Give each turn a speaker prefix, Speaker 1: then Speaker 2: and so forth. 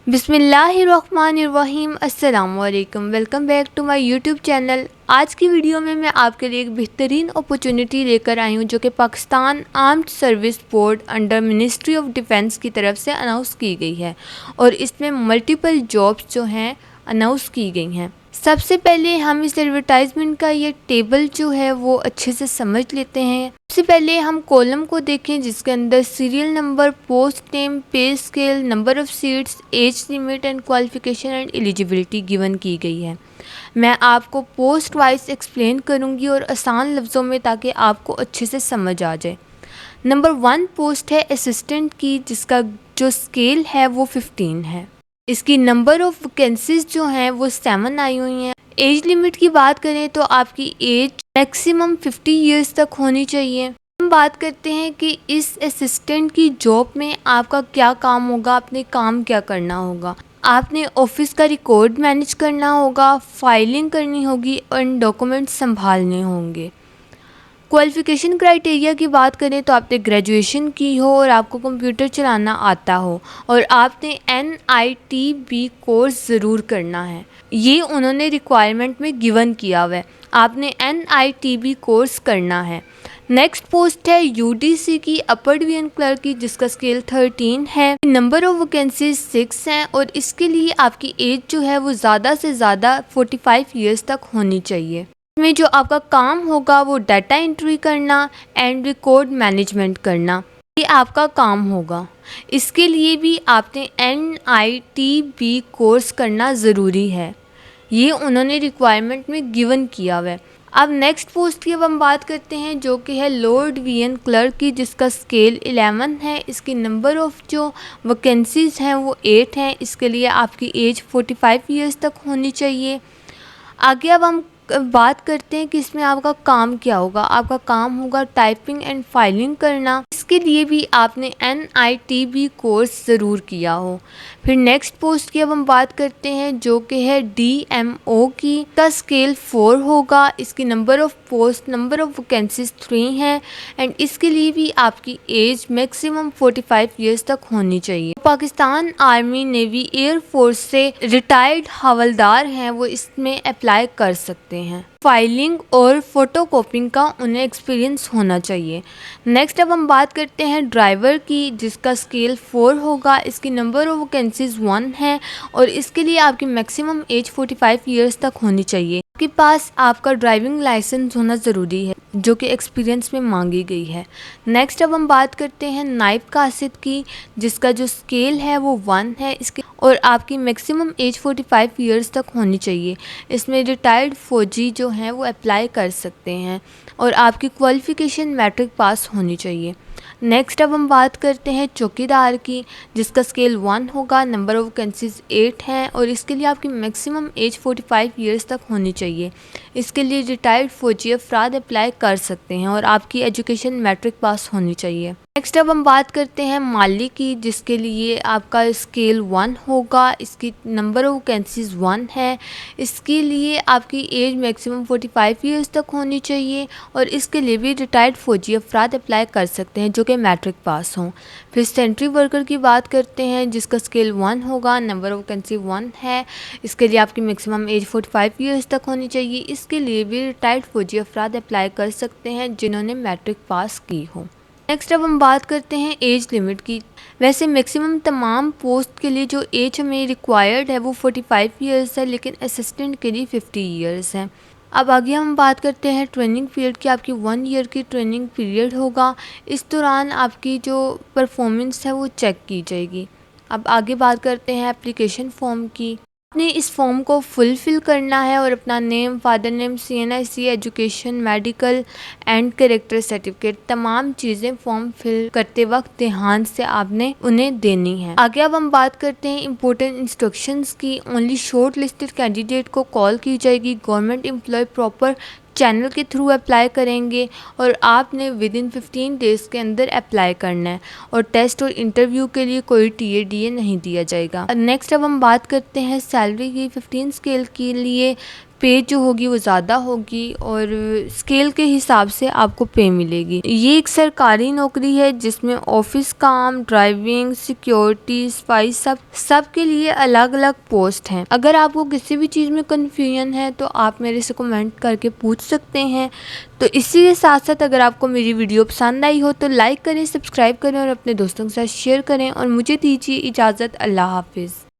Speaker 1: बिस्मिल्लाहिर्रहमानिर्रहीम। अस्सलाम वालेकुम। Welcome back to my YouTube channel. आज की वीडियो में मैं आपके लिए एक बेहतरीन अपॉर्चुनिटी लेकर आई हूँ जो कि Pakistan armed service board under ministry of defence की तरफ से अनाउंस की गई है और इसमें मल्टीपल जॉब्स जो हैं अनाउंस की गई हैं। सबसे पहले हम इस एडवर्टाइजमेंट का ये टेबल जो है वो अच्छे से समझ लेते हैं। सबसे पहले हम कॉलम को देखें जिसके अंदर सीरियल नंबर, पोस्ट नेम, पे scale, number of seats, age limit and qualification and eligibility given की गई है। मैं आपको पोस्ट वाइज एक्सप्लेन करूंगी और आसान लफ्ज़ों में ताकि आपको अच्छे से समझ आ जाए। नंबर 1 पोस्ट है असिस्टेंट की जिसका जो स्केल है वो 15 है। इसकी नंबर ऑफ वैकेंसीज जो हैं वो 7 आई हुई हैं। एज लिमिट की बात करें तो आपकी एज मैक्सिमम 50 इयर्स तक होनी चाहिए। हम बात करते हैं कि इस असिस्टेंट की जॉब में आपका क्या काम होगा, आपने काम क्या करना होगा। आपने ऑफिस का रिकॉर्ड मैनेज करना होगा, फाइलिंग करनी होगी और डॉक्यूमेंट संभालने होंगे। क्वालिफ़िकेशन क्राइटेरिया की बात करें तो आपने ग्रेजुएशन की हो और आपको कंप्यूटर चलाना आता हो और आपने NITB कोर्स ज़रूर करना है। ये उन्होंने रिक्वायरमेंट में गिवन किया हुआ है, आपने NITB कोर्स करना है। नेक्स्ट पोस्ट है UDC की अपर डिवीजन क्लर्क की जिसका स्केल 13 है। नंबर ऑफ वैकेंसीज 6 हैं और इसके लिए आपकी एज जो है वो ज़्यादा से ज़्यादा 45 ईयर्स तक होनी चाहिए। में जो आपका काम होगा वो डाटा एंट्री करना एंड रिकॉर्ड मैनेजमेंट करना, ये आपका काम होगा। इसके लिए भी आपने NITB कोर्स करना ज़रूरी है, ये उन्होंने रिक्वायरमेंट में गिवन किया हुआ है। अब नेक्स्ट पोस्ट की अब हम बात करते हैं जो कि है लोअर डिवीजन क्लर्क की जिसका स्केल 11 है। इसकी नंबर ऑफ़ जो वैकेंसीज़ हैं वो 8 हैं। इसके लिए आपकी एज 45 ईयर्स तक होनी चाहिए। आगे अब हम बात करते हैं कि इसमें आपका काम क्या होगा। आपका काम होगा टाइपिंग एंड फाइलिंग करना, इसके लिए भी आपने NITB कोर्स ज़रूर किया हो। फिर नेक्स्ट पोस्ट की अब हम बात करते हैं जो कि है DMO की, का स्केल 4 होगा। इसकी number of post, number of vacancies 3 हैं एंड इसके लिए भी आपकी एज मैक्सिमम 45 ईयर्स तक होनी चाहिए। Pakistan army, navy, air force से रिटायर्ड हवलदार हैं वो इसमें अप्लाई कर सकते हैं। फाइलिंग और फोटोकॉपिंग का उन्हें एक्सपीरियंस होना चाहिए। नेक्स्ट अब हम बात करते हैं ड्राइवर की जिसका स्केल 4 होगा। इसकी नंबर ऑफ वैकेंसीज 1 है और इसके लिए आपकी मैक्सिमम एज 45 ईयर्स तक होनी चाहिए। आपके पास आपका ड्राइविंग लाइसेंस होना ज़रूरी है जो कि एक्सपीरियंस में मांगी गई है। नेक्स्ट अब हम बात करते हैं नायब कासिद की जिसका जो स्केल है वो 1 है। इसके और आपकी मैक्सिमम एज 45 ईयर्स तक होनी चाहिए। इसमें रिटायर्ड फ़ौजी जो हैं वो अप्लाई कर सकते हैं और आपकी क्वालिफ़िकेशन मैट्रिक पास होनी चाहिए। नेक्स्ट अब हम बात करते हैं चौकीदार की जिसका स्केल 1 होगा। नंबर ऑफ़ वैकेंसीज 8 हैं और इसके लिए आपकी मैक्सिमम एज 45 ईयर्स तक होनी चाहिए। इसके लिए रिटायर्ड फ़ौजी अफराद अप्लाई कर सकते हैं और आपकी एजुकेशन मैट्रिक पास होनी चाहिए। नेक्स्ट अब हम बात करते हैं माली की जिसके लिए आपका स्केल 1 होगा। इसकी नंबर ऑफ़ वैकेंसीज 1 है। इसके लिए आपकी एज मैक्सिमम 45 ईयर्स तक होनी चाहिए और इसके लिए भी रिटायर्ड फ़ौजी अफराद अप्लाई कर सकते हैं जो कि मैट्रिक पास हों। फिर सेंट्री वर्कर की बात करते हैं जिसका स्केल 1 होगा। नंबर ऑफ़ वैकेंसी 1 है। इसके लिए आपकी मैक्सिमम एज 45 ईयर्स तक होनी चाहिए। इसके लिए भी रिटायर्ड फ़ौजी अफराद अप्लाई कर सकते हैं जिन्होंने मैट्रिक पास की हो। नेक्स्ट अब हम बात करते हैं एज लिमिट की। वैसे मैक्सिमम तमाम पोस्ट के लिए जो एज हमें रिक्वायर्ड है वो 45 ईयर्स है, लेकिन असिस्टेंट के लिए 50 ईयर्स है। अब आगे हम बात करते हैं ट्रेनिंग पीरियड की। आपकी 1 ईयर की ट्रेनिंग पीरियड होगा। इस दौरान आपकी जो परफॉर्मेंस है वो चेक की जाएगी। अब आगे बात करते हैं एप्लीकेशन फॉर्म की। आपने इस फॉर्म को फुलफ़िल करना है और अपना name, father name, CNIC, education, medical and character certificate, तमाम चीज़ें फॉर्म फिल करते वक्त ध्यान से आपने उन्हें देनी है। आगे अब हम बात करते हैं इंपॉर्टेंट इंस्ट्रक्शंस की। ओनली शॉर्ट लिस्टेड कैंडिडेट को कॉल की जाएगी। गवर्नमेंट एम्प्लॉय प्रॉपर चैनल के थ्रू अप्लाई करेंगे और आपने विदिन 15 डेज़ के अंदर अप्लाई करना है और टेस्ट और इंटरव्यू के लिए कोई TA DA नहीं दिया जाएगा। नेक्स्ट अब हम बात करते हैं सैलरी की। 15 स्केल के लिए पे जो होगी वो ज़्यादा होगी और स्केल के हिसाब से आपको पे मिलेगी। ये एक सरकारी नौकरी है जिसमें ऑफिस काम, ड्राइविंग, सिक्योरिटी, सफाई सब के लिए अलग अलग पोस्ट हैं। अगर आपको किसी भी चीज़ में कन्फ्यूजन है तो आप मेरे से कमेंट करके पूछ सकते हैं। तो इसी के साथ साथ अगर आपको मेरी वीडियो पसंद आई हो तो लाइक करें, सब्सक्राइब करें और अपने दोस्तों के साथ शेयर करें और मुझे दीजिए इजाज़त। अल्लाह हाफिज़।